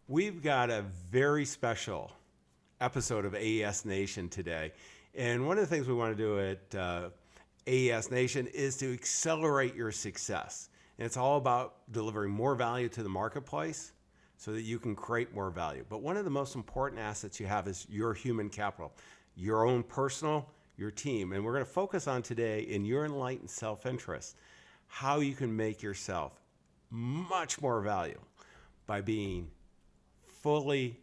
We've got a very special episode of AES Nation today. And one of the things we want to do at AES Nation is to accelerate your success. And it's all about delivering more value to the marketplace so that you can create more value. But one of the most important assets you have is your human capital, your own personal, your team. And we're going to focus on today, in your enlightened self-interest, how you can make yourself much more valuable by being fully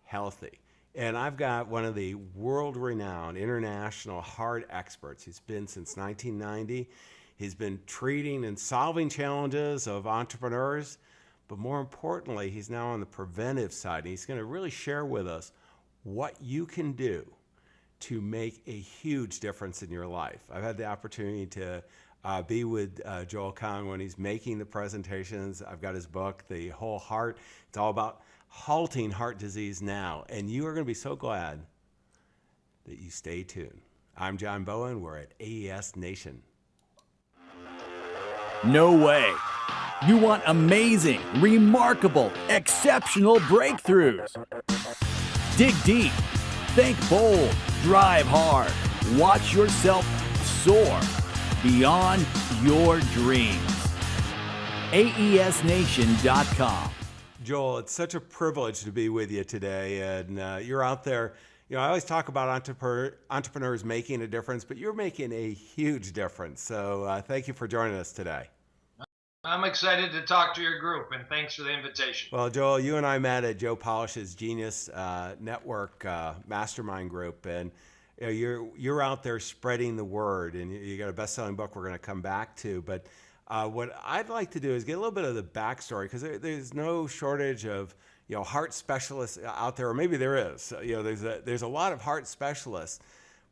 healthy. And I've got one of the world-renowned international heart experts. He's been since 1990. He's been treating and solving challenges of entrepreneurs, but more importantly, he's now on the preventive side. And he's going to really share with us what you can do to make a huge difference in your life. I've had the opportunity to be with Joel Kong when he's making the presentations. I've got his book, The Whole Heart. It's all about halting heart disease now. And you are going to be so glad that you stay tuned. I'm John Bowen. We're at AES Nation. No way. You want amazing, remarkable, exceptional breakthroughs. Dig deep, think bold, drive hard, watch yourself soar beyond your dreams. AESNation.com. Joel, it's such a privilege to be with you today. And you're out there. You know, I always talk about entrepreneurs making a difference, but you're making a huge difference. So thank you for joining us today. I'm excited to talk to your group, and thanks for the invitation. Well, Joel, you and I met at Joe Polish's Genius Network Mastermind Group, and you know, you're out there spreading the word, and you got a best-selling book we're going to come back to. But what I'd like to do is get a little bit of the backstory, because there's no shortage of heart specialists out there, or maybe there is. There's a lot of heart specialists,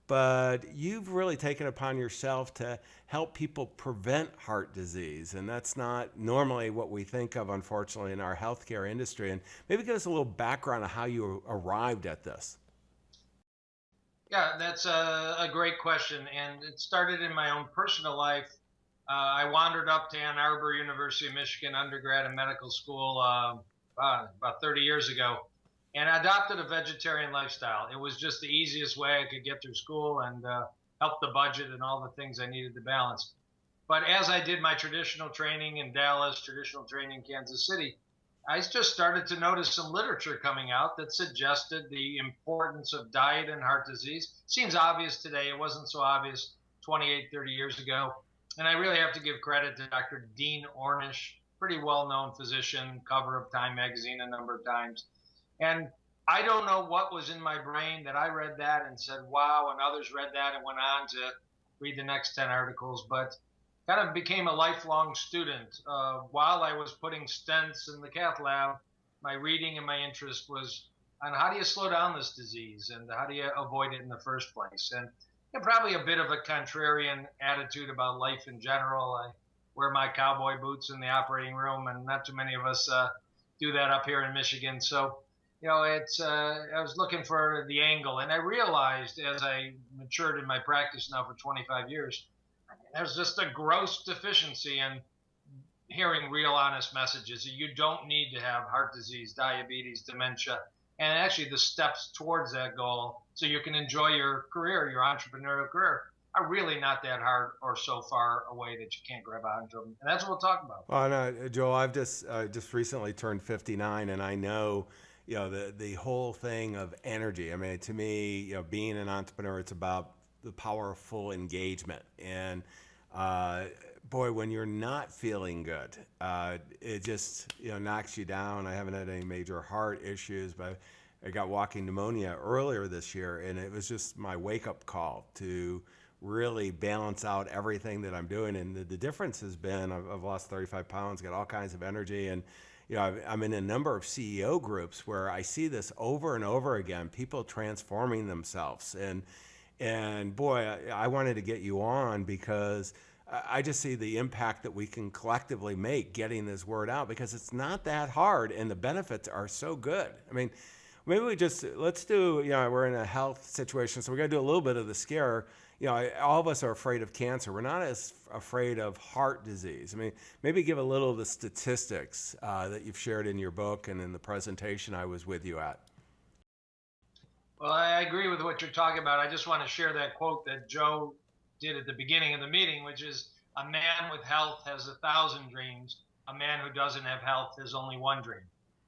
but you've really taken upon yourself to help people prevent heart disease, and that's not normally what we think of, unfortunately, in our healthcare industry. And maybe give us a little background of how you arrived at this. Yeah, that's a great question, and it started in my own personal life. I wandered up to Ann Arbor, University of Michigan, undergrad and medical school about 30 years ago, and I adopted a vegetarian lifestyle. It was just the easiest way I could get through school and help the budget and all the things I needed to balance. But as I did my traditional training in Dallas, traditional training in Kansas City, I just started to notice some literature coming out that suggested the importance of diet and heart disease. Seems obvious today. It wasn't so obvious 28, 30 years ago. And I really have to give credit to Dr. Dean Ornish, pretty well-known physician, cover of Time magazine a number of times. And I don't know what was in my brain that I read that and said, wow, and others read that and went on to read the next 10 articles, but kind of became a lifelong student. While I was putting stents in the cath lab, my reading and my interest was on how do you slow down this disease and how do you avoid it in the first place. And probably a bit of a contrarian attitude about life in general. I wear my cowboy boots in the operating room, and not too many of us do that up here in Michigan. So I was looking for the angle, and I realized as I matured in my practice now for 25 years, there's just a gross deficiency in hearing real honest messages. You don't need to have heart disease, diabetes, dementia, and actually the steps towards that goal so you can enjoy your career, your entrepreneurial career, are really not that hard or so far away that you can't grab onto them. And that's what we'll talk about. Well, no, Joel, I've just recently turned 59, and I know the whole thing of energy. I mean, to me, being an entrepreneur, it's about the powerful engagement. And boy, when you're not feeling good, it just knocks you down. I haven't had any major heart issues, but I got walking pneumonia earlier this year, and it was just my wake-up call to really balance out everything that I'm doing. And the difference has been I've lost 35 pounds, got all kinds of energy, and I'm in a number of CEO groups where I see this over and over again, people transforming themselves. And boy, I wanted to get you on because I just see the impact that we can collectively make getting this word out, because it's not that hard and the benefits are so good. I mean, maybe let's do, we're in a health situation, so we got to do a little bit of the scare. All of us are afraid of cancer. We're not as afraid of heart disease. I mean, maybe give a little of the statistics that you've shared in your book and in the presentation I was with you at. Well, I agree with what you're talking about. I just want to share that quote that Joe did at the beginning of the meeting, which is, a man with health has 1,000 dreams. A man who doesn't have health has only one dream.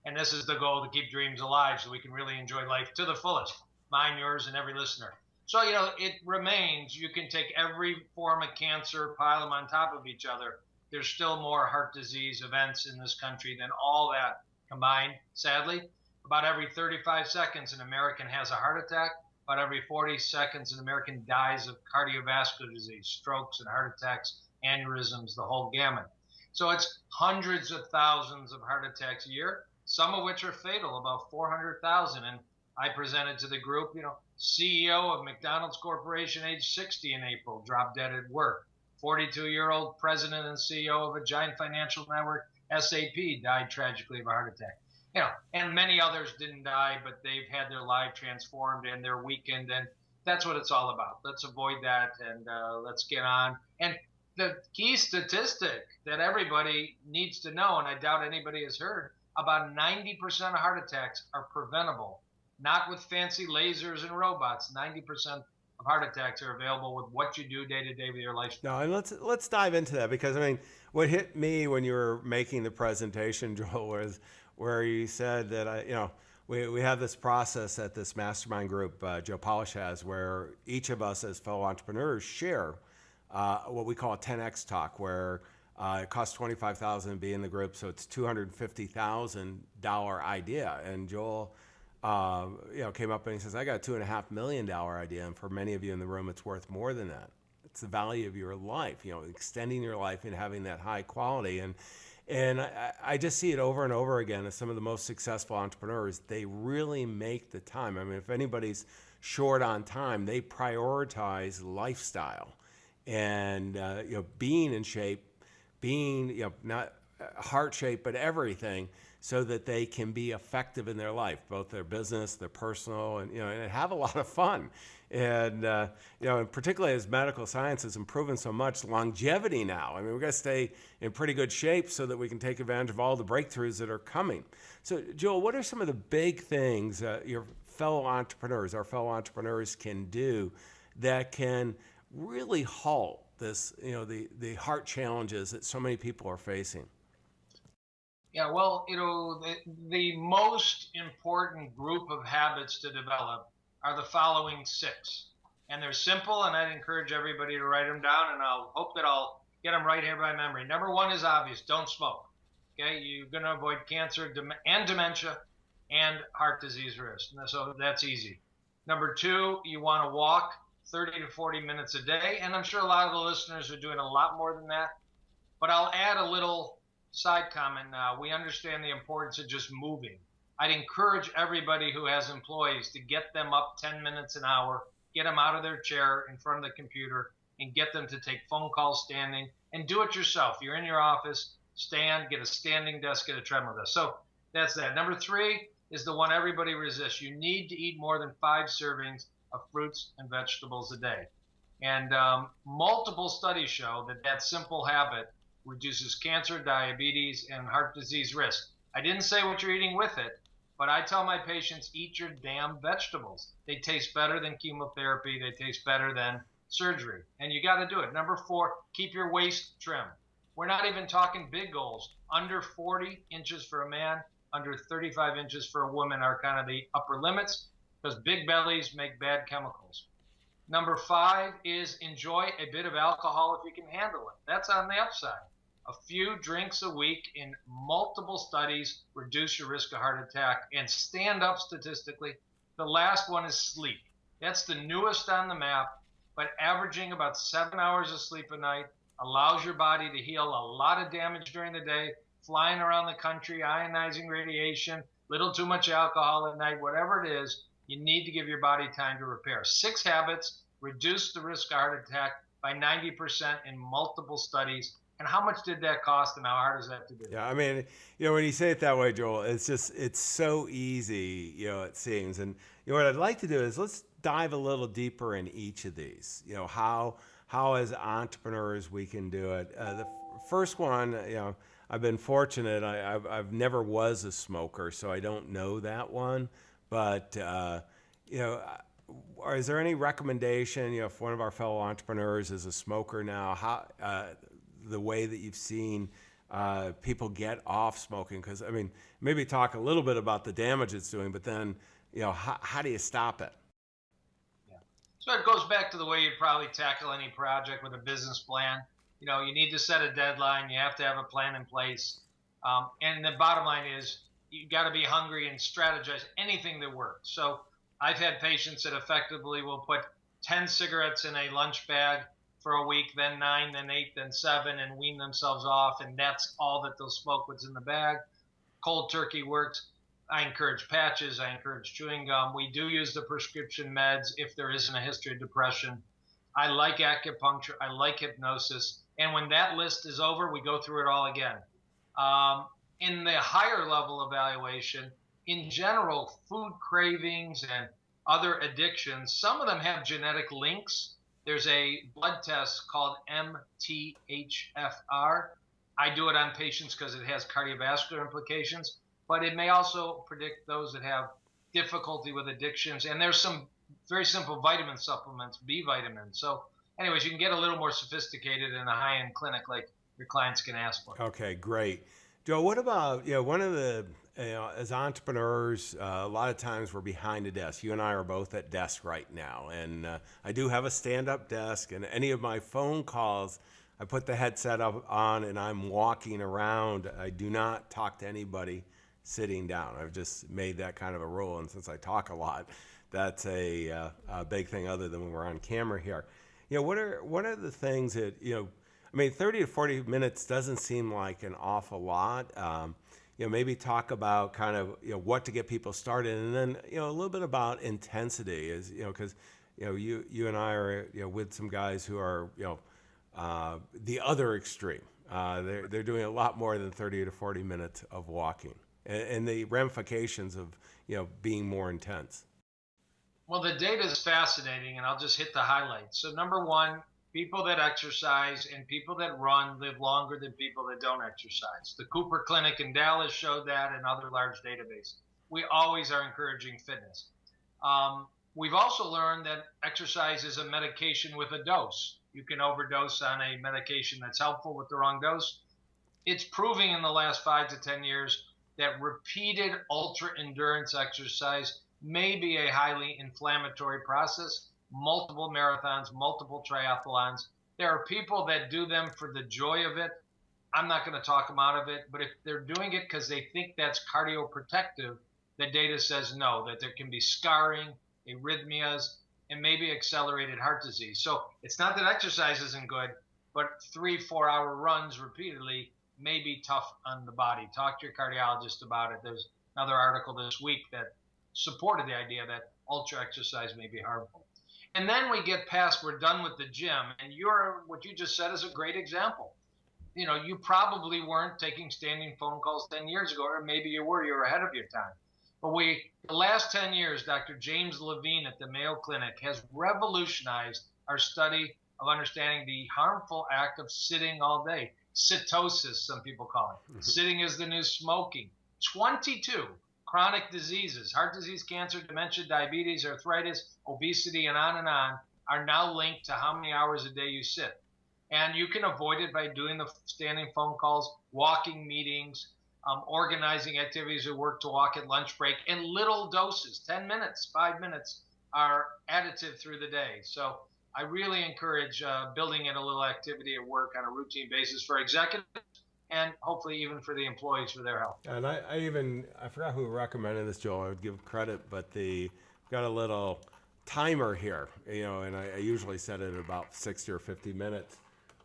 And this is the goal, to keep dreams alive so we can really enjoy life to the fullest. Mine, yours, and every listener. So, it remains, you can take every form of cancer, pile them on top of each other. There's still more heart disease events in this country than all that combined, sadly. About every 35 seconds, an American has a heart attack. About every 40 seconds, an American dies of cardiovascular disease, strokes and heart attacks, aneurysms, the whole gamut. So it's hundreds of thousands of heart attacks a year, some of which are fatal, about 400,000. And I presented to the group, CEO of McDonald's Corporation, age 60 in April, dropped dead at work. 42-year-old president and CEO of a giant financial network, SAP, died tragically of a heart attack. And many others didn't die, but they've had their life transformed and they're weakened. And that's what it's all about. Let's avoid that and let's get on. And the key statistic that everybody needs to know, and I doubt anybody has heard, about 90% of heart attacks are preventable, not with fancy lasers and robots. 90% of heart attacks are available with what you do day to day with your lifestyle. No, and let's dive into that, because I mean, what hit me when you were making the presentation, Joel, was where you said that we have this process at this mastermind group Joe Polish has, where each of us as fellow entrepreneurs share what we call a 10x talk, where it costs $25,000 to be in the group, so it's $250,000 idea. And Joel, came up and he says, "I got a $2.5 million idea," and for many of you in the room, it's worth more than that. It's the value of your life, extending your life and having that high quality. And I just see it over and over again as some of the most successful entrepreneurs, they really make the time. I mean, if anybody's short on time, they prioritize lifestyle and being in shape, being not heart shape, but everything, so that they can be effective in their life, both their business, their personal, and and have a lot of fun. And and particularly as medical science has improved so much, longevity now. I mean, we've got to stay in pretty good shape so that we can take advantage of all the breakthroughs that are coming. So, Joel, what are some of the big things your fellow entrepreneurs, our fellow entrepreneurs, can do that can really halt this, the heart challenges that so many people are facing? Yeah, well, the most important group of habits to develop are the following 6. And they're simple, and I'd encourage everybody to write them down, and I'll hope that I'll get them right here by memory. Number 1 is obvious: don't smoke. Okay, you're going to avoid cancer and dementia and heart disease risk. So that's easy. Number 2, you want to walk 30 to 40 minutes a day, and I'm sure a lot of the listeners are doing a lot more than that. But I'll add a little side comment now. We understand the importance of just moving. I'd encourage everybody who has employees to get them up 10 minutes an hour, get them out of their chair in front of the computer, and get them to take phone calls standing, and do it yourself. You're in your office, stand, get a standing desk, get a treadmill desk. So that's that. Number 3 is the one everybody resists. You need to eat more than 5 servings of fruits and vegetables a day. And multiple studies show that simple habit reduces cancer, diabetes, and heart disease risk. I didn't say what you're eating with it, but I tell my patients, eat your damn vegetables. They taste better than chemotherapy. They taste better than surgery. And you got to do it. Number 4, keep your waist trim. We're not even talking big goals. Under 40 inches for a man, under 35 inches for a woman are kind of the upper limits, because big bellies make bad chemicals. Number 5 is enjoy a bit of alcohol if you can handle it. That's on the upside. A few drinks a week in multiple studies reduce your risk of heart attack and stand up statistically. The last one is sleep. That's the newest on the map, but averaging about 7 hours of sleep a night allows your body to heal a lot of damage during the day, flying around the country, ionizing radiation, little too much alcohol at night, whatever it is, you need to give your body time to repair. 6 habits reduce the risk of heart attack by 90% in multiple studies. And how much did that cost, and how hard is that to do? Yeah, I mean, when you say it that way, Joel, it's so easy, it seems. And what I'd like to do is let's dive a little deeper in each of these. How how as entrepreneurs we can do it. The first one, I've been fortunate. I've never was a smoker, so I don't know that one. But is there any recommendation? If one of our fellow entrepreneurs is a smoker now, how the way that you've seen people get off smoking? Because maybe talk a little bit about the damage it's doing, but then how do you stop it? Yeah. So it goes back to the way you'd probably tackle any project with a business plan. You need to set a deadline. You have to have a plan in place. And the bottom line is you got to be hungry and strategize anything that works. So I've had patients that effectively will put 10 cigarettes in a lunch bag for a week, then 9, then 8, then 7, and wean themselves off. And that's all that they'll smoke, what's in the bag. Cold turkey works. I encourage patches. I encourage chewing gum. We do use the prescription meds if there isn't a history of depression. I like acupuncture. I like hypnosis. And when that list is over, we go through it all again. In the higher level evaluation, in general, food cravings and other addictions, some of them have genetic links. There's a blood test called MTHFR. I do it on patients because it has cardiovascular implications, but it may also predict those that have difficulty with addictions. And there's some very simple vitamin supplements, B vitamins. So anyways, you can get a little more sophisticated in a high-end clinic like your clients can ask for. Okay, great. Joe, what about, one of the, as entrepreneurs, a lot of times we're behind a desk. You and I are both at desks right now. And I do have a stand-up desk, and any of my phone calls, I put the headset up on and I'm walking around. I do not talk to anybody sitting down. I've just made that kind of a rule. And since I talk a lot, that's a big thing other than when we're on camera here. What are the things that, 30 to 40 minutes doesn't seem like an awful lot. Maybe talk about kind of, what to get people started, and then, a little bit about intensity is, because, you and I are, with some guys who are, the other extreme. They're doing a lot more than 30 to 40 minutes of walking, and the ramifications of, being more intense. Well, the data is fascinating, and I'll just hit the highlights. So number one, people that exercise and people that run live longer than people that don't exercise. The Cooper Clinic in Dallas showed that, and other large databases. We always are encouraging fitness. We've also learned that exercise is a medication with a dose. You can overdose on a medication that's helpful with the wrong dose. It's proving in the last 5 to 10 years that repeated ultra endurance exercise may be a highly inflammatory process. Multiple marathons, multiple triathlons. There are people that do them for the joy of it. I'm not going to talk them out of it, but if they're doing it because they think that's cardioprotective, the data says no, that there can be scarring, arrhythmias, and maybe accelerated heart disease. So it's not that exercise isn't good, but 3-4 hour runs repeatedly may be tough on the body. Talk to your cardiologist about it. There's another article this week that supported the idea that ultra exercise may be harmful. And then we get past, we're done with the gym, and what you just said is a great example. You probably weren't taking standing phone calls 10 years ago, or maybe you were ahead of your time. But the last 10 years, Dr. James Levine at the Mayo Clinic has revolutionized our study of understanding the harmful act of sitting all day. Sitosis, some people call it. Sitting is the new smoking. 22 chronic diseases, heart disease, cancer, dementia, diabetes, arthritis, obesity, and on, are now linked to how many hours a day you sit. And you can avoid it by doing the standing phone calls, walking meetings, organizing activities at work to walk at lunch break, in little doses. 10 minutes, 5 minutes are additive through the day. So I really encourage building in a little activity at work on a routine basis for executives, and hopefully even for the employees for their health. And I forgot who recommended this, Joel. I would give credit, but got a little timer here, and I usually set it at about 60 or 50 minutes,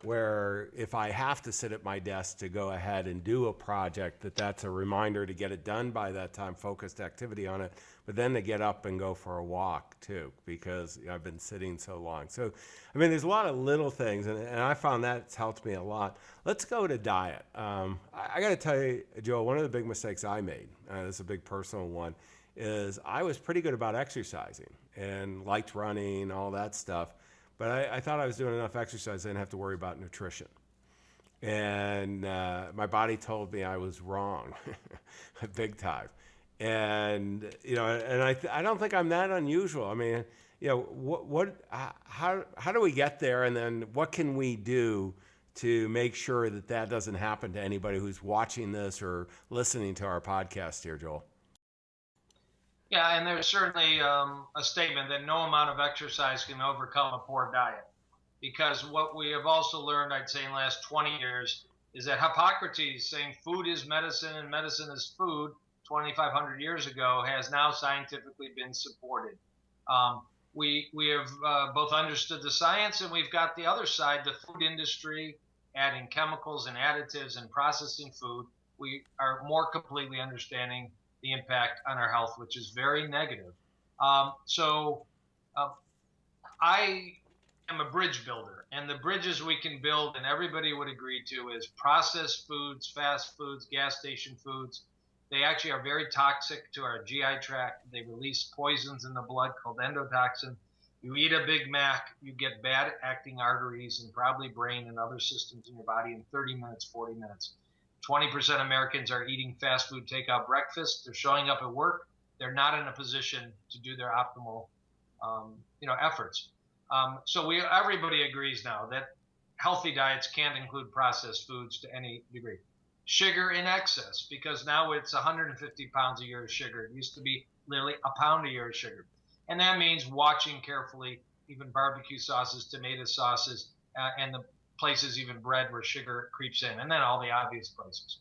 where if I have to sit at my desk to go ahead and do a project, that's a reminder to get it done by that time, focused activity on it, but then to get up and go for a walk too, because I've been sitting so long. So, there's a lot of little things, and I found that's helped me a lot. Let's go to diet. I got to tell you, Joe, one of the big mistakes I made, this is a big personal one, is I was pretty good about exercising and liked running, all that stuff. but I thought I was doing enough exercise. I didn't have to worry about nutrition. And my body told me I was wrong, big time. And and I don't think I'm that unusual. I mean, how do we get there, and then what can we do to make sure that that doesn't happen to anybody who's watching this or listening to our podcast here, Joel? Yeah, and there's certainly a statement that no amount of exercise can overcome a poor diet. Because what we have also learned, I'd say, in the last 20 years, is that Hippocrates saying food is medicine and medicine is food 2,500 years ago has now scientifically been supported. We have both understood the science, and we've got the other side, the food industry, adding chemicals and additives and processing food. We are more completely understanding the impact on our health, which is very negative. I am a bridge builder, and the bridges we can build, and everybody would agree to, is processed foods, fast foods, gas station foods. They actually are very toxic to our GI tract. They release poisons in the blood called endotoxin. You eat a Big Mac, you get bad acting arteries and probably brain and other systems in your body in 30 minutes, 40 minutes. 20% of Americans are eating fast food takeout breakfast. They're showing up at work. They're not in a position to do their optimal efforts. So everybody agrees now that healthy diets can't include processed foods to any degree. Sugar in excess, because now it's 150 pounds a year of sugar. It used to be literally a pound a year of sugar. And that means watching carefully, even barbecue sauces, tomato sauces, and the places, even bread, where sugar creeps in, and then all the obvious places.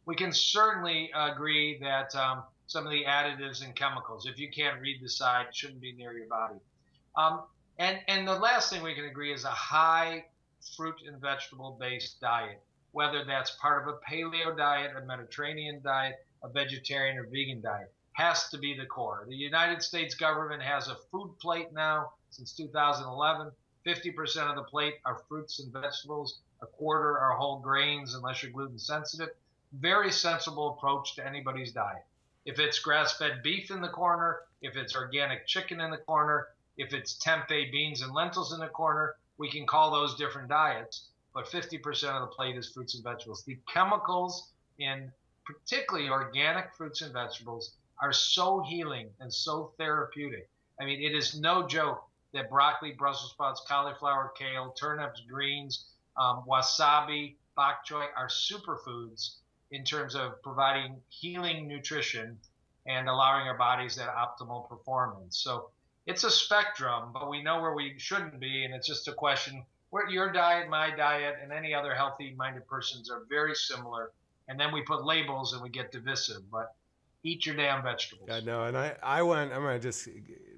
We can certainly agree that some of the additives and chemicals, if you can't read the side, shouldn't be near your body. And the last thing we can agree is a high fruit and vegetable based diet, whether that's part of a paleo diet, a Mediterranean diet, a vegetarian or vegan diet, has to be the core. The United States government has a food plate now since 2011. 50% of the plate are fruits and vegetables. A quarter are whole grains, unless you're gluten sensitive. Very sensible approach to anybody's diet. If it's grass-fed beef in the corner, if it's organic chicken in the corner, if it's tempeh beans and lentils in the corner, we can call those different diets. But 50% of the plate is fruits and vegetables. The chemicals in particularly organic fruits and vegetables are so healing and so therapeutic. I mean, it is no joke that broccoli, Brussels sprouts, cauliflower, kale, turnips, greens, wasabi, bok choy are superfoods in terms of providing healing nutrition and allowing our bodies that optimal performance. So it's a spectrum, but we know where we shouldn't be, and it's just a question where your diet, my diet, and any other healthy-minded persons are very similar, and then we put labels and we get divisive. But eat your damn vegetables. Yeah, no, and I'm going to just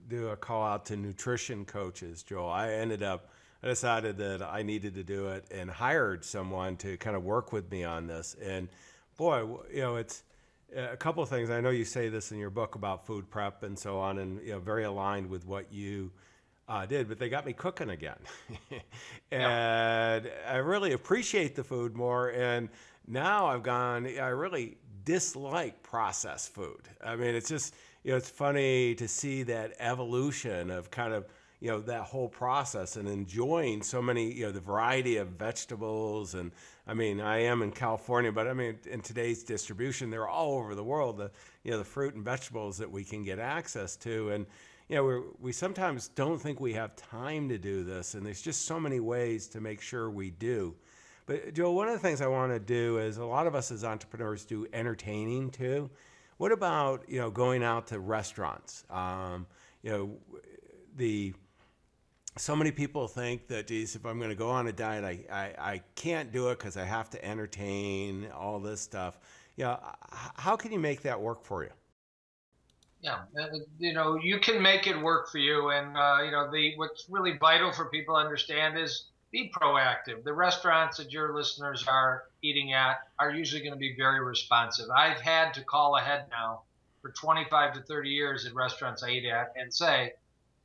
do a call out to nutrition coaches, Joel. I decided that I needed to do it and hired someone to kind of work with me on this. And boy, it's a couple of things. I know you say this in your book about food prep and so on, and very aligned with what you did, but they got me cooking again. And I really appreciate the food more. And now I really dislike processed food. I mean, it's just, it's funny to see that evolution of kind of, that whole process and enjoying so many, the variety of vegetables. And I mean, I am in California, but I mean, in today's distribution, they're all over the world, the fruit and vegetables that we can get access to. And, we sometimes don't think we have time to do this. And there's just so many ways to make sure we do. But Joel, one of the things I want to do is, a lot of us as entrepreneurs do entertaining too. What about, going out to restaurants? So many people think that, geez, if I'm going to go on a diet, I can't do it because I have to entertain, all this stuff. How can you make that work for you? Yeah, you can make it work for you. And, what's really vital for people to understand is be proactive. The restaurants that your listeners are eating at are usually going to be very responsive. I've had to call ahead now for 25 to 30 years at restaurants I eat at and say,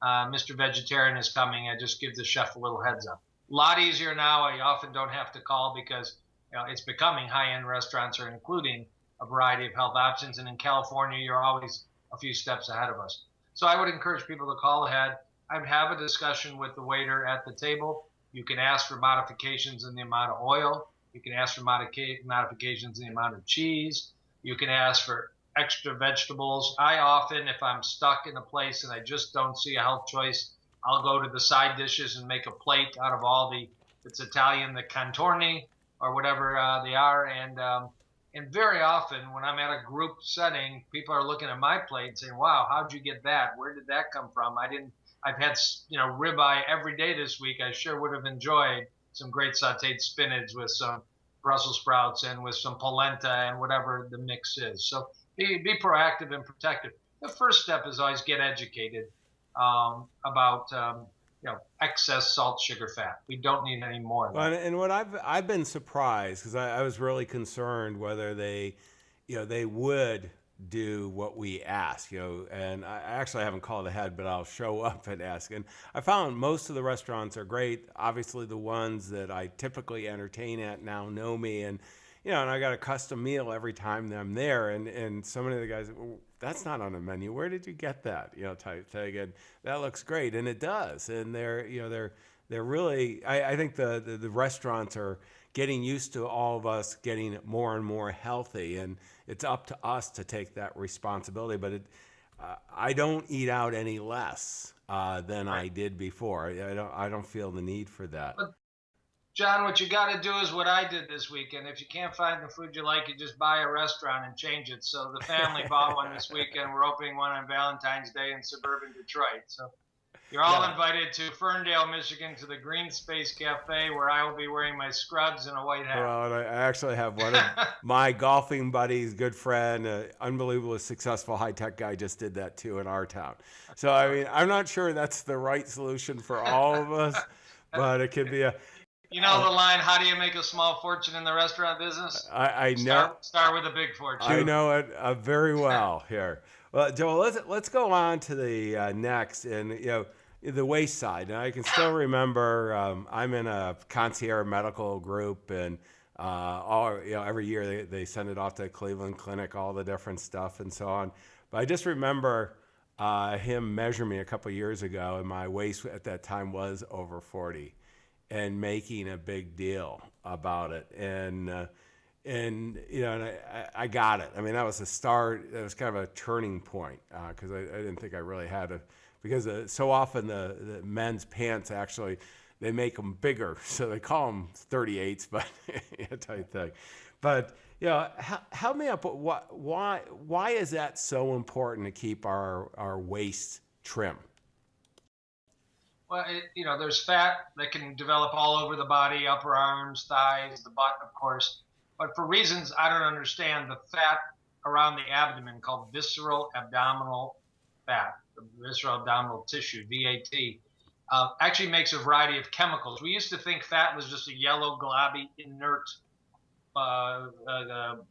Mr. Vegetarian is coming. I just give the chef a little heads up. A lot easier now. I often don't have to call because it's becoming high-end restaurants are including a variety of health options. And in California, you're always a few steps ahead of us. So I would encourage people to call ahead. I'd have a discussion with the waiter at the table. You can ask for modifications in the amount of oil. You can ask for modifications in the amount of cheese. You can ask for extra vegetables. I often, if I'm stuck in a place and I just don't see a health choice, I'll go to the side dishes and make a plate out of all the, if it's Italian, the contorni or whatever they are. And very often when I'm at a group setting, people are looking at my plate and saying, wow, how'd you get that? Where did that come from? I've had, ribeye every day this week. I sure would have enjoyed some great sauteed spinach with some Brussels sprouts and with some polenta and whatever the mix is. So be proactive and protective. The first step is always get educated about excess salt, sugar, fat. We don't need any more of that. Well, and what I've been surprised, because I was really concerned whether they would do what we ask, and I actually haven't called ahead, but I'll show up and ask. And I found most of the restaurants are great. Obviously, the ones that I typically entertain at now know me, and and I got a custom meal every time that I'm there. And so many of the guys, well, that's not on the menu. Where did you get that? Type thing. And that looks great, and it does. And they're really. I think the restaurants are getting used to all of us getting more and more healthy, and it's up to us to take that responsibility. But I don't eat out any less than I did before. I don't feel the need for that. But John, what you got to do is what I did this weekend. If you can't find the food you like, you just buy a restaurant and change it. So the family bought one this weekend. We're opening one on Valentine's Day in suburban Detroit. So you're all invited to Ferndale, Michigan, to the Green Space Cafe, where I will be wearing my scrubs and a white hat. Well, I actually have one of my golfing buddies, good friend, unbelievably successful high-tech guy, just did that too in our town. So, I mean, I'm not sure that's the right solution for all of us, but it could be a... You know the line, how do you make a small fortune in the restaurant business? I know. Start with a big fortune. I know it very well here. Well, Joel, let's go on to the next, and the waste side. And I can still remember I'm in a concierge medical group, and every year they send it off to the Cleveland Clinic, all the different stuff and so on. But I just remember him measuring me a couple years ago, and my waist at that time was over 40. And making a big deal about it, and I got it. I mean, that was a start. That was kind of a turning point because I didn't think I really had to, because so often the men's pants actually they make them bigger, so they call them 38s, but type thing. But help me up. Why is that so important to keep our waist trim? Well, there's fat that can develop all over the body, upper arms, thighs, the butt, of course. But for reasons I don't understand, the fat around the abdomen, called visceral abdominal fat, the visceral abdominal tissue, VAT, actually makes a variety of chemicals. We used to think fat was just a yellow, globby, inert,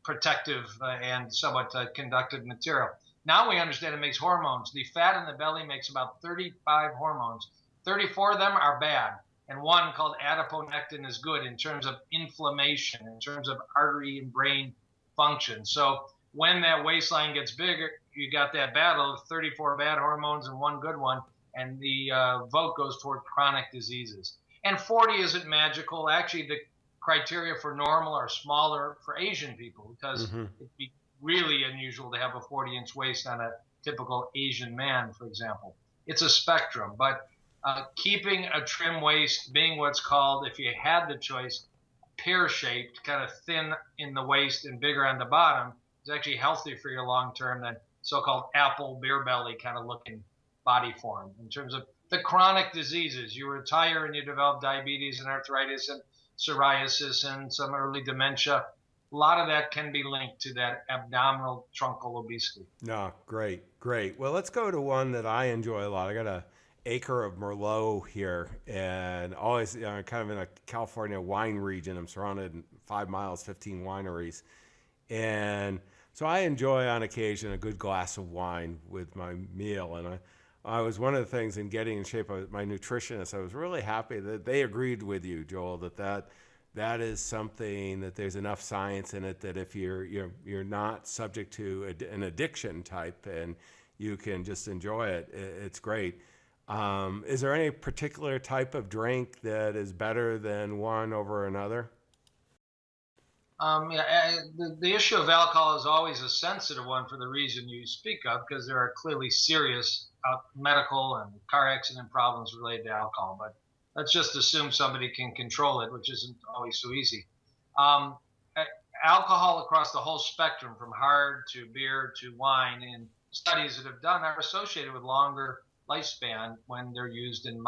protective and somewhat conductive material. Now we understand it makes hormones. The fat in the belly makes about 35 hormones. 34 of them are bad, and one called adiponectin is good in terms of inflammation, in terms of artery and brain function. So when that waistline gets bigger, you got that battle of 34 bad hormones and one good one, and the vote goes toward chronic diseases. And 40 isn't magical. Actually, the criteria for normal are smaller for Asian people, because it'd be really unusual to have a 40-inch waist on a typical Asian man, for example. It's a spectrum, but keeping a trim waist, being what's called, if you had the choice, pear-shaped, kind of thin in the waist and bigger on the bottom, is actually healthier for your long term than so-called apple beer belly kind of looking body form. In terms of the chronic diseases, you retire and you develop diabetes and arthritis and psoriasis and some early dementia. A lot of that can be linked to that abdominal truncal obesity. No, great. Well, let's go to one that I enjoy a lot. I got a acre of Merlot here, and always kind of in a California wine region. I'm surrounded in 5 miles, 15 wineries. And so I enjoy on occasion a good glass of wine with my meal. And I was one of the things in getting in shape, my nutritionist, I was really happy that they agreed with you, Joel, that is something that there's enough science in it that if you're not subject to an addiction type and you can just enjoy it, it's great. Is there any particular type of drink that is better than one over another? The issue of alcohol is always a sensitive one for the reason you speak of, because there are clearly serious medical and car accident problems related to alcohol. But let's just assume somebody can control it, which isn't always so easy. Um, a- Alcohol across the whole spectrum, from hard to beer to wine, in studies that have done, are associated with longer lifespan when they're used in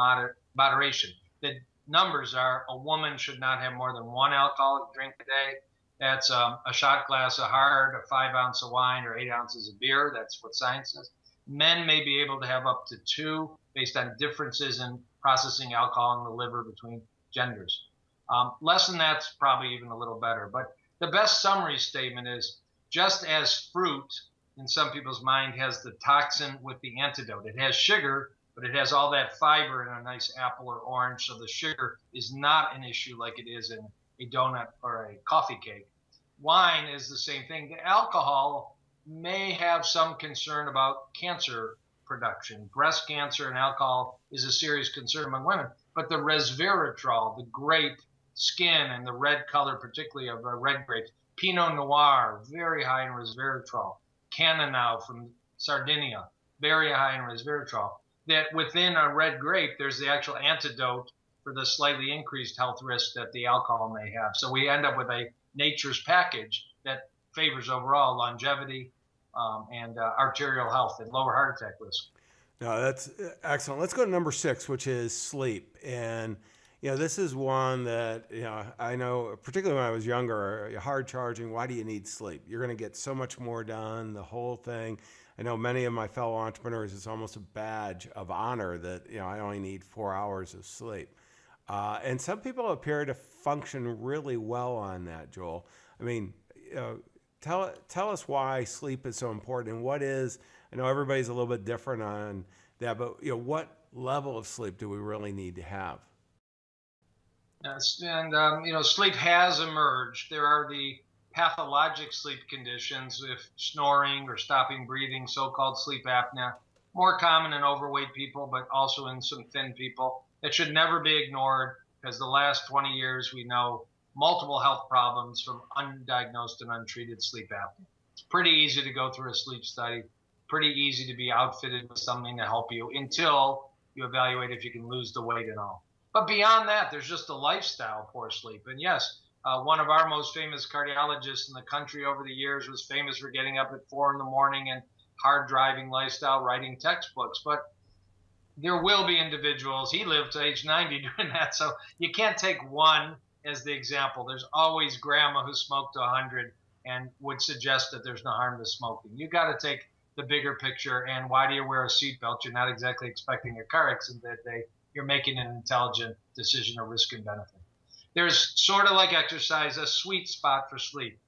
moderation. The numbers are: a woman should not have more than one alcoholic drink a day. That's a shot glass of hard, a 5 ounce of wine, or 8 ounces of beer. That's what science says. Men may be able to have up to two based on differences in processing alcohol in the liver between genders. Less than that's probably even a little better. But the best summary statement is, just as fruit in some people's mind has the toxin with the antidote, it has sugar, but it has all that fiber in a nice apple or orange. So the sugar is not an issue like it is in a donut or a coffee cake. Wine is the same thing. The alcohol may have some concern about cancer production. Breast cancer and alcohol is a serious concern among women. But the resveratrol, the grape skin and the red color, particularly of red grapes, Pinot Noir, very high in resveratrol. Cannonau from Sardinia, very high in resveratrol. That within a red grape, there's the actual antidote for the slightly increased health risk that the alcohol may have. So we end up with a nature's package that favors overall longevity and arterial health and lower heart attack risk. No, that's excellent. Let's go to number 6, which is sleep. And this is one that I know, particularly when I was younger, hard charging. Why do you need sleep? You're going to get so much more done. The whole thing. I know many of my fellow entrepreneurs, it's almost a badge of honor that I only need 4 hours of sleep. And some people appear to function really well on that, Joel. I mean, tell us why sleep is so important, and what is, I know everybody's a little bit different on that, but what level of sleep do we really need to have? Yes, and sleep has emerged. There are the pathologic sleep conditions, if snoring or stopping breathing, so-called sleep apnea, more common in overweight people, but also in some thin people. It should never be ignored, because the last 20 years we know multiple health problems from undiagnosed and untreated sleep apnea. It's pretty easy to go through a sleep study, pretty easy to be outfitted with something to help you until you evaluate if you can lose the weight and all. But beyond that, there's just a lifestyle, poor sleep. And yes, one of our most famous cardiologists in the country over the years was famous for getting up at 4 in the morning and hard driving lifestyle, writing textbooks. But there will be individuals, he lived to age 90 doing that, so you can't take one as the example. There's always grandma who smoked to 100 and would suggest that there's no harm to smoking. You got to take the bigger picture. And why do you wear a seatbelt? You're not exactly expecting a car accident that day. You're making an intelligent decision of risk and benefit. There's, sort of like exercise, a sweet spot for sleep.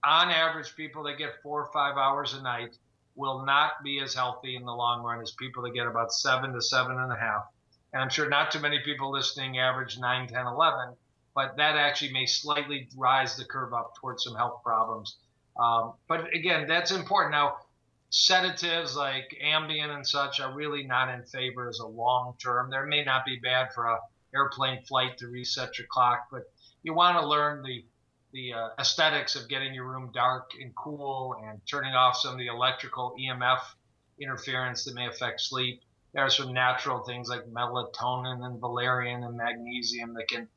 On average, people that get 4 or 5 hours a night will not be as healthy in the long run as people that get about 7 to 7.5. And I'm sure not too many people listening average 9, 10, 11, but that actually may slightly rise the curve up towards some health problems. But again, that's important. Now, sedatives like Ambien and such are really not in favor as a long term. They may not be bad for a airplane flight to reset your clock, but you want to learn the aesthetics of getting your room dark and cool and turning off some of the electrical EMF interference that may affect sleep. There are some natural things like melatonin and valerian and magnesium that can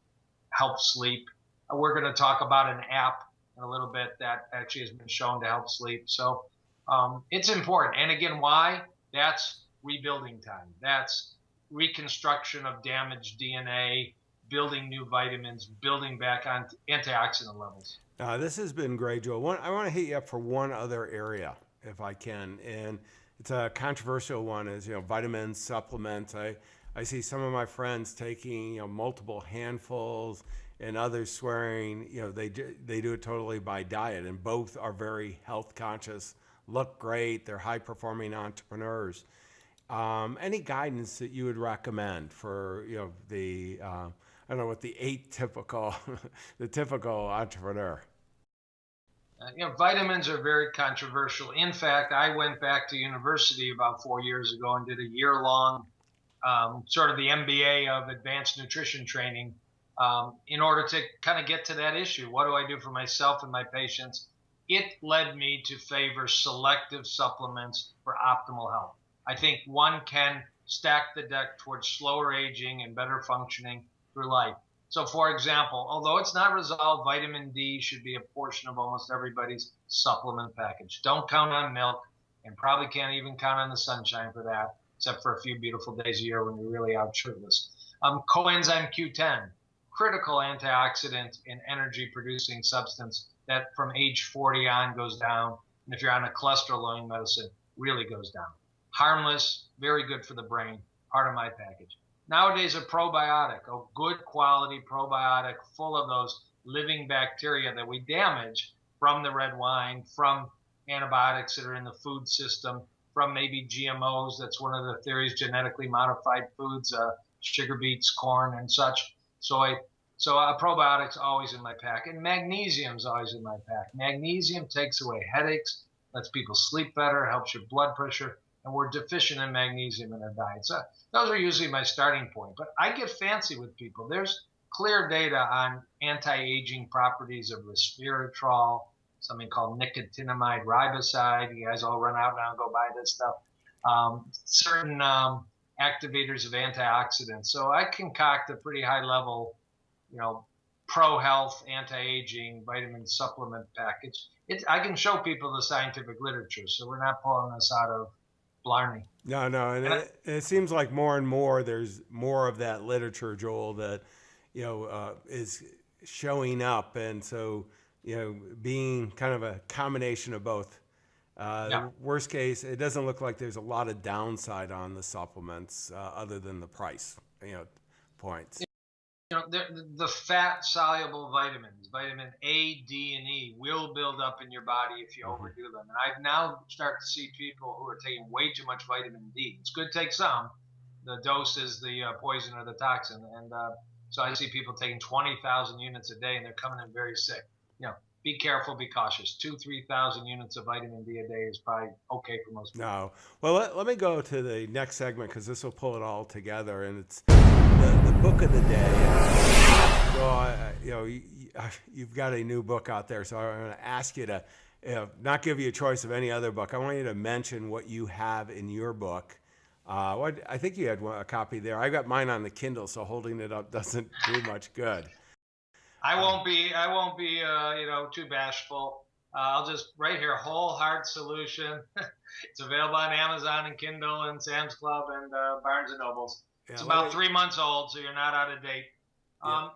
help sleep. We're going to talk about an app in a little bit that actually has been shown to help sleep. So it's important. And again, why? That's rebuilding time. That's reconstruction of damaged DNA, building new vitamins, building back on antioxidant levels. This has been great, Joel. I want to hit you up for one other area, if I can. And it's a controversial one, is vitamins, supplements. I see some of my friends taking multiple handfuls, and others swearing they do it totally by diet, and both are very health conscious, look great, they're high performing entrepreneurs. Any guidance that you would recommend for the I don't know what the atypical the typical entrepreneur? Vitamins are very controversial. In fact, I went back to university about 4 years ago and did a year-long sort of the MBA of advanced nutrition training, in order to kind of get to that issue. What do I do for myself and my patients? It led me to favor selective supplements for optimal health. I think one can stack the deck towards slower aging and better functioning through life. So, for example, although it's not resolved, vitamin D should be a portion of almost everybody's supplement package. Don't count on milk, and probably can't even count on the sunshine for that, except for a few beautiful days a year when you're really out shirtless. Coenzyme Q10, critical antioxidant and energy producing substance that from age 40 on goes down. And if you're on a cholesterol lowering medicine, really goes down. Harmless, very good for the brain, part of my package. Nowadays, a probiotic, a good quality probiotic full of those living bacteria that we damage from the red wine, from antibiotics that are in the food system, from maybe GMOs. That's one of the theories, genetically modified foods, sugar beets, corn, and such, soy. So a probiotic's always in my pack, and magnesium's always in my pack. Magnesium takes away headaches, lets people sleep better, helps your blood pressure, and we're deficient in magnesium in our diet. So those are usually my starting point. But I get fancy with people. There's clear data on anti-aging properties of resveratrol, something called nicotinamide riboside. You guys all run out now and go buy this stuff. Certain activators of antioxidants. So I concoct a pretty high level, pro-health, anti-aging vitamin supplement package. I can show people the scientific literature, so we're not pulling this out of Blarney. No, and it seems like more and more there's more of that literature, Joel, that is showing up, and so being kind of a combination of both. Yeah. Worst case, it doesn't look like there's a lot of downside on the supplements other than the price, points. The fat soluble vitamins, vitamin A, D, and E, will build up in your body if you overdo them. And I've now started to see people who are taking way too much vitamin D. It's good to take some. The dose is the poison or the toxin. And so I see people taking 20,000 units a day, and they're coming in very sick. Be careful, be cautious. 2,000-3,000 units of vitamin D a day is probably okay for most people. No. Well, let me go to the next segment, because this will pull it all together, and it's the book of the day. So, you've got a new book out there, so I'm going to ask you to not give you a choice of any other book. I want you to mention what you have in your book. I think you had a copy there. I got mine on the Kindle, so holding it up doesn't do much good. I won't be too bashful. I'll just right here, Whole Heart Solution. It's available on Amazon and Kindle and Sam's Club and Barnes and Nobles. It's about 3 months old, so you're not out of date.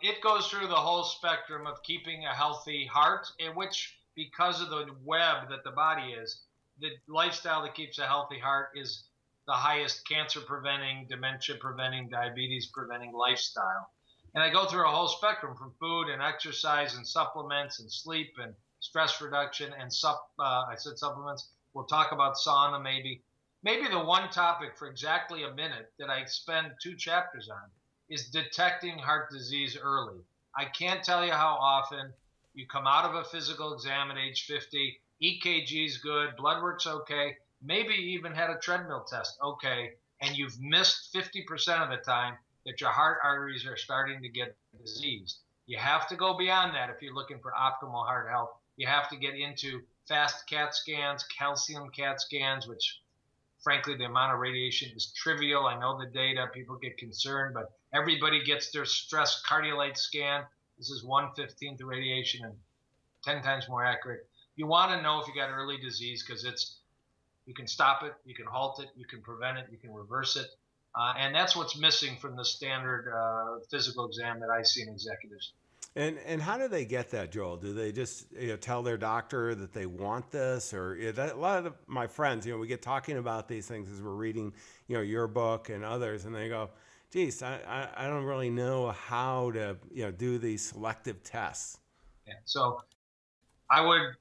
It goes through the whole spectrum of keeping a healthy heart, in which, because of the web that the body is, the lifestyle that keeps a healthy heart is the highest cancer preventing, dementia preventing, diabetes preventing lifestyle. And I go through a whole spectrum from food and exercise and supplements and sleep and stress reduction and I said supplements. We'll talk about sauna maybe. Maybe the one topic for exactly a minute that I spend 2 chapters on is detecting heart disease early. I can't tell you how often you come out of a physical exam at age 50, EKG is good, blood work's okay, maybe you even had a treadmill test okay, and you've missed 50% of the time that your heart arteries are starting to get diseased. You have to go beyond that if you're looking for optimal heart health. You have to get into fast CAT scans, calcium CAT scans, which frankly the amount of radiation is trivial. I know the data, people get concerned, but everybody gets their stress cardiolite scan. This is 1/15 the radiation and 10 times more accurate. You want to know if you got early disease, because you can stop it, you can halt it, you can prevent it, you can reverse it. And that's what's missing from the standard physical exam that I see in executives. And how do they get that, Joel? Do they just tell their doctor that they want this, or a lot of my friends, we get talking about these things as we're reading, your book and others, and they go, "Geez, I don't really know how to do these selective tests." Yeah. So I would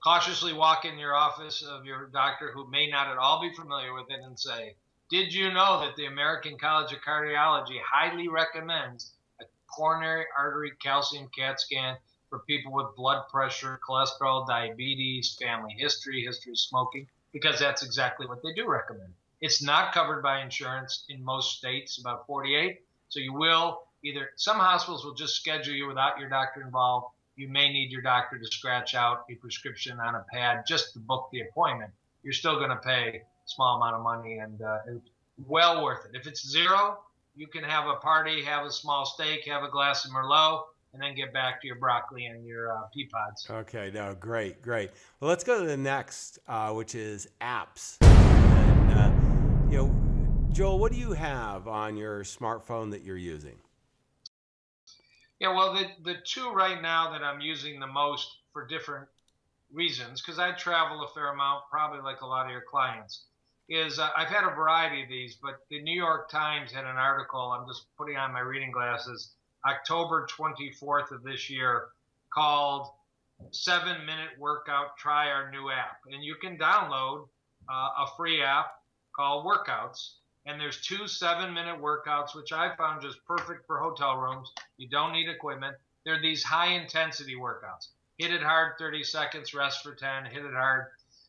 cautiously walk in your office of your doctor, who may not at all be familiar with it, and say, "Did you know that the American College of Cardiology highly recommends a coronary artery calcium CAT scan for people with blood pressure, cholesterol, diabetes, family history of smoking?" Because that's exactly what they do recommend. It's not covered by insurance in most states, about 48. So you will either, some hospitals will just schedule you without your doctor involved. You may need your doctor to scratch out a prescription on a pad just to book the appointment. You're still going to pay a small amount of money, and it's well worth it. If it's zero, you can have a party, have a small steak, have a glass of Merlot, and then get back to your broccoli and your pea pods. Okay, no, great, great. Well, let's go to the next, which is apps. And, Joel, what do you have on your smartphone that you're using? Yeah, well, the two right now that I'm using the most for different reasons, because I travel a fair amount, probably like a lot of your clients, is I've had a variety of these, but the New York Times had an article, I'm just putting on my reading glasses, October 24th of this year, called 7-Minute Workout, Try Our New App. And you can download a free app called Workouts. And there's 2 7-minute workouts, which I found just perfect for hotel rooms. You don't need equipment. They're these high intensity workouts. Hit it hard 30 seconds, rest for 10, hit it hard.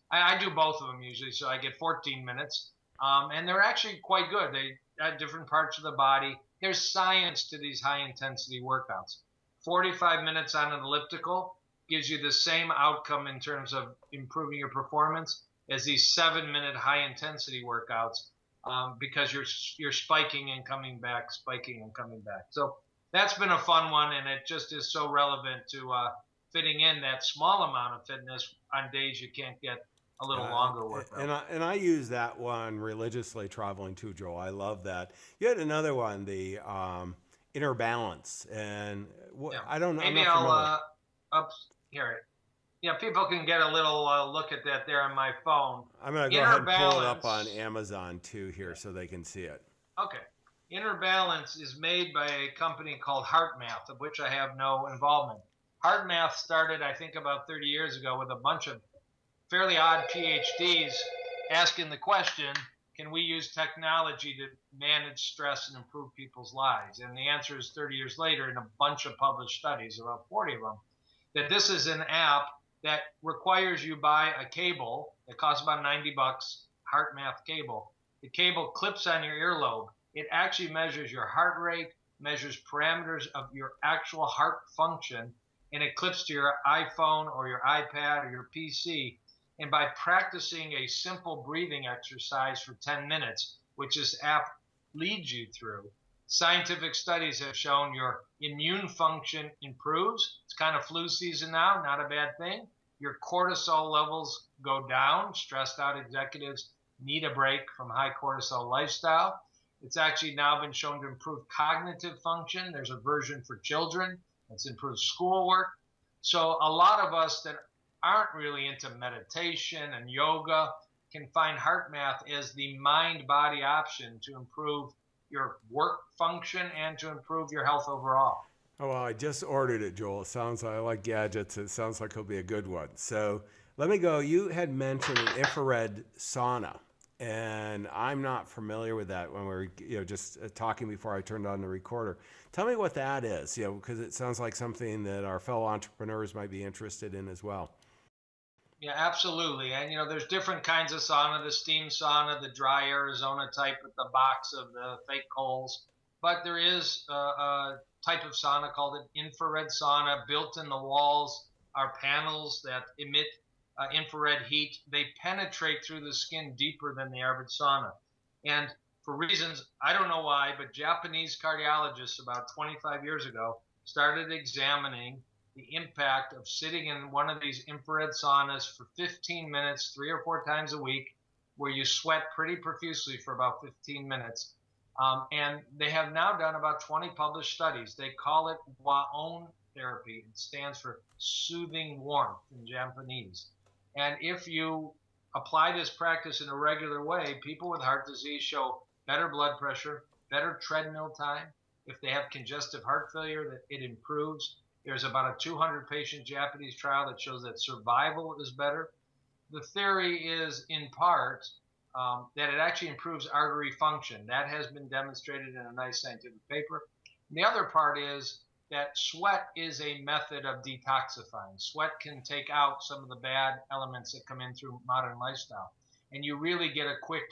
I do both of them usually, so I get 14 minutes. And they're actually quite good. They at different parts of the body. There's science to these high intensity workouts. 45 minutes on an elliptical gives you the same outcome in terms of improving your performance as these 7-minute high intensity workouts, because you're spiking and coming back, spiking and coming back. So that's been a fun one, and it just is so relevant to fitting in that small amount of fitness on days you can't get a little longer workout. And I use that one religiously traveling too, Joel. I love that. You had another one, the inner balance, and Yeah. I don't know. Maybe I'll up here. Yeah, people can get a little look at that there on my phone. I'm going to go ahead and pull it up on Amazon too here so they can see it. Okay. Inner Balance is made by a company called HeartMath, of which I have no involvement. HeartMath started, I think, about 30 years ago with a bunch of fairly odd PhDs asking the question, can we use technology to manage stress and improve people's lives? And the answer is 30 years later in a bunch of published studies, about 40 of them, that this is an app that requires you buy a cable that costs about $90, HeartMath cable. The cable clips on your earlobe. It actually measures your heart rate, measures parameters of your actual heart function, and it clips to your iPhone or your iPad or your PC. And by practicing a simple breathing exercise for 10 minutes, which this app leads you through, scientific studies have shown your immune function improves. It's kind of flu season now, not a bad thing. Your cortisol levels go down. Stressed out executives need a break from high cortisol lifestyle. It's actually now been shown to improve cognitive function. There's a version for children that's improved schoolwork. So a lot of us that aren't really into meditation and yoga can find HeartMath as the mind-body option to improve your work function and to improve your health overall. Oh, well, I just ordered it, Joel. It sounds like I like gadgets. It sounds like it'll be a good one. So let me go. You had mentioned an infrared sauna, and I'm not familiar with that when we were just talking before I turned on the recorder. Tell me what that is, because it sounds like something that our fellow entrepreneurs might be interested in as well. Yeah, absolutely. And there's different kinds of sauna, the steam sauna, the dry Arizona type with the box of the fake coals. But there is a type of sauna called an infrared sauna. Built in the walls are panels that emit infrared heat. They penetrate through the skin deeper than the average sauna. And for reasons, I don't know why, but Japanese cardiologists about 25 years ago started examining the impact of sitting in one of these infrared saunas for 15 minutes, 3 or 4 times a week, where you sweat pretty profusely for about 15 minutes. And they have now done about 20 published studies. They call it Waon therapy. It stands for soothing warmth in Japanese. And if you apply this practice in a regular way, people with heart disease show better blood pressure, better treadmill time. If they have congestive heart failure, that it improves. There's about a 200 patient Japanese trial that shows that survival is better. The theory is in part that it actually improves artery function. That has been demonstrated in a nice scientific paper. And the other part is that sweat is a method of detoxifying. Sweat can take out some of the bad elements that come in through modern lifestyle. And you really get a quick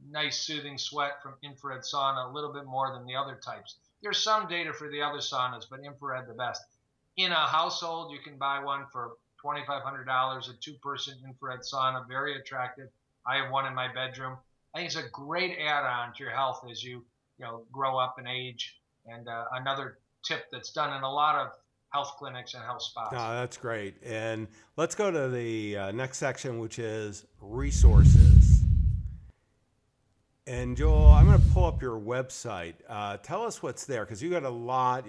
nice soothing sweat from infrared sauna a little bit more than the other types. There's some data for the other saunas, but infrared the best. In a household, you can buy one for $2,500, a two-person infrared sauna, very attractive. I have one in my bedroom. I think it's a great add-on to your health as you grow up and age. And another tip that's done in a lot of health clinics and health spas. No, that's great. And let's go to the next section, which is resources. And Joel, I'm going to pull up your website. Tell us what's there, because you got a lot.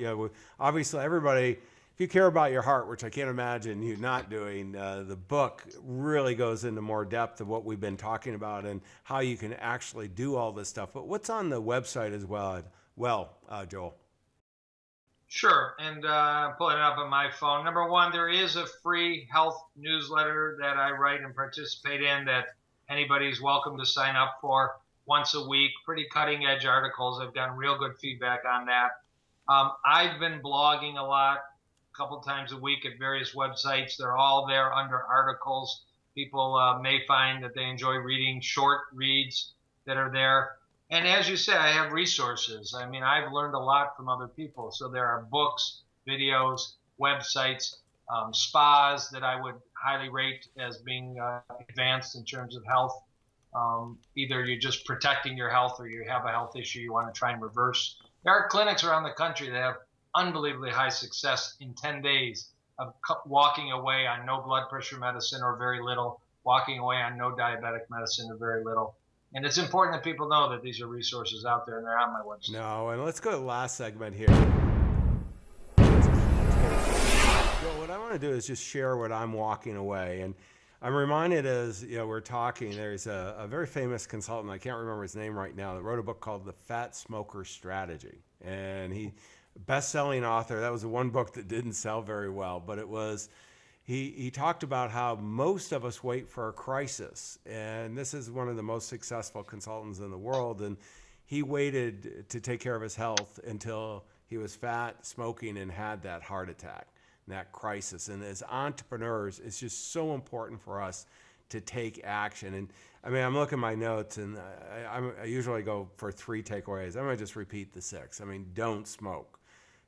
Obviously, everybody, if you care about your heart, which I can't imagine you not doing, the book really goes into more depth of what we've been talking about and how you can actually do all this stuff. But what's on the website as well, Joel? Sure, and pulling it up on my phone. Number one, there is a free health newsletter that I write and participate in that anybody's welcome to sign up for once a week. Pretty cutting edge articles. I've gotten real good feedback on that. I've been blogging a lot, a couple times a week at various websites. They're all there under articles. People may find that they enjoy reading short reads that are there. And as you say, I have resources. I mean, I've learned a lot from other people. So there are books, videos, websites, spas that I would highly rate as being advanced in terms of health. Either you're just protecting your health or you have a health issue you want to try and reverse. There are clinics around the country that have unbelievably high success in 10 days of walking away on no blood pressure medicine or very little, walking away on no diabetic medicine or very little. And it's important that people know that these are resources out there and they're on my website. No, and let's go to the last segment here. What I want to do is just share what I'm walking away. And I'm reminded as we're talking, there's a very famous consultant, I can't remember his name right now, that wrote a book called The Fat Smoker Strategy. And he, best-selling author, that was the one book that didn't sell very well, but it was, he talked about how most of us wait for a crisis. And this is one of the most successful consultants in the world. And he waited to take care of his health until he was fat, smoking, and had that heart attack, that crisis. And as entrepreneurs, it's just so important for us to take action. And I mean, I'm looking at my notes, and I usually go for 3 takeaways. I'm going to just repeat the 6. I mean, don't smoke.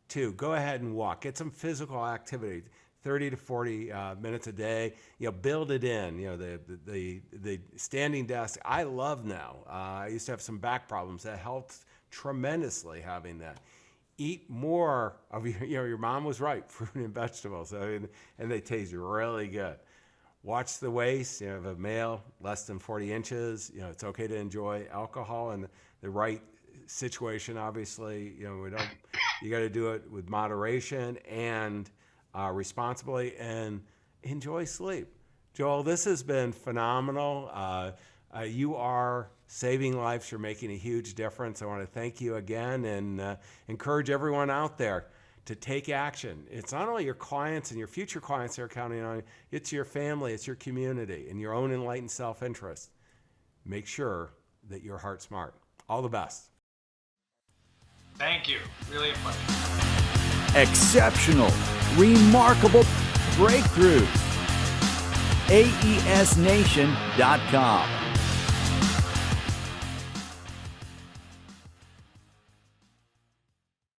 2, go ahead and walk. Get some physical activity, 30 to 40 minutes a day. Build it in. The standing desk, I love now. I used to have some back problems. That helped tremendously having that. Eat more of your mom was right, fruit and vegetables. I mean, and they taste really good. Watch the waist. You have a male less than 40 inches. It's okay to enjoy alcohol in the right situation. Obviously, you got to do it with moderation and responsibly, and enjoy sleep. Joel, this has been phenomenal. You are saving lives. You're making a huge difference. I want to thank you again and encourage everyone out there to take action. It's not only your clients and your future clients that are counting on you, it's your family, it's your community, and your own enlightened self-interest. Make sure that you're heart smart. All the best. Thank you. Really a pleasure. Exceptional, remarkable breakthroughs. AESNation.com.